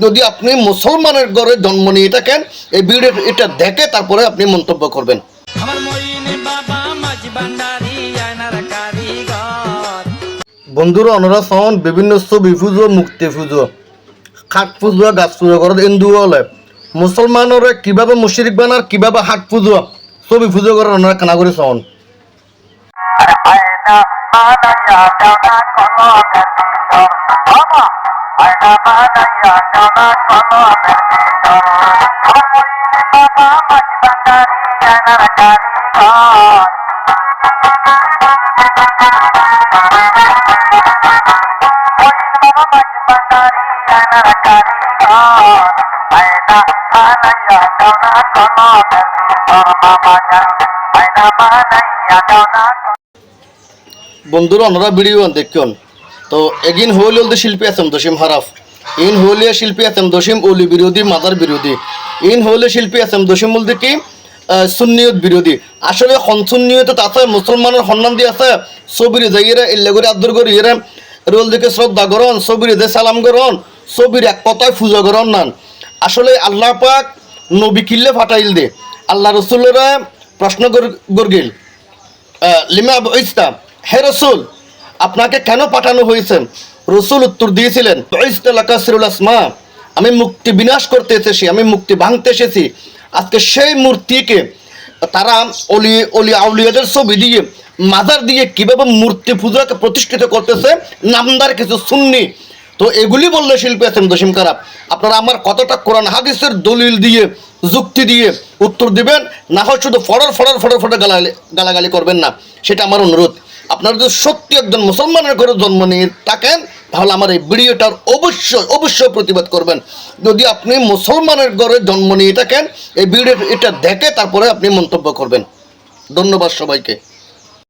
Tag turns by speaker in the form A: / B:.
A: যদি আপনি মুসলমানের ঘরে জন্ম নিয়ে থাকেন, এই ভিডিও এটা দেখে তারপরে আপনি মন্তব্য করবেন। বন্ধুরা ওনারা সন বিভিন্ন ছবি পুজো, মুক্তি পুজো, হাট পুজো, গাছ পুজো করে হিন্দু হলে মুসলমানরা কিভাবে মুশরিক বানার, কিভাবে হাট পুজো, ছবি পুজো করে ওনারা কানা করে সন। বন্ধুরা ওনারা ভিডিও দেখুন। তো এগিন হইল শিল্পী আছেন দশিম হারাফ, ইন হইলে শিল্পী আছেন দশিম ওলি বিরোধী, মাদার বিরোধী, ইন হইলে শিল্পী আছেন দশিম বলতে কি সুন্নিয়ত বিরোধী। আসলে সুন্নিয়ত আছে মুসলমানের সম্মান দিয়ে আছে, ছবিরে যাইয়েরা এল্লা করে আদর করি এরা রোল দিকে শ্রদ্ধা করন, ছবিরে যে সালাম করন, ছবির এক কথায় পূজা করন নান। আসলে আল্লাহ পাক নবী কিল্লে ফাটাইল দে, আল্লাহ রসুলেরা প্রশ্ন গর্গিল লিমা ইসলাম, হে রসুল আপনাকে কেন পাঠানো হয়েছে? রসুল উত্তর দিয়েছিলেন আসমা, আমি মুক্তি বিনাশ করতে এসেছি, আমি মুক্তি ভাঙতে এসেছি। আজকে সেই মূর্তিকে তারা অলি আউলিয়াদের ছবি দিয়ে, মাজার দিয়ে কিভাবে মূর্তি পূজাকে প্রতিষ্ঠিত করতেছে নামদার কিছু সুন্নি। তো এগুলি বললে শিল্পী আছেন দশিম খারাপ। আপনারা আমার কতটা কোরআন হাদিসের দলিল দিয়ে, যুক্তি দিয়ে উত্তর দিবেন, না হয় শুধু ফড়র গালাগালি করবেন না, সেটা আমার অনুরোধ। আপনারা যদি সত্যি একজন মুসলমানের ঘরে জন্ম নিয়ে থাকেন, তাহলে আমার এই ভিডিওটার অবশ্যই প্রতিবাদ করবেন। যদি আপনি মুসলমানের ঘরে জন্ম নিয়ে থাকেন, এই ভিডিও এটা দেখে তারপরে আপনি মন্তব্য করবেন। ধন্যবাদ সবাইকে।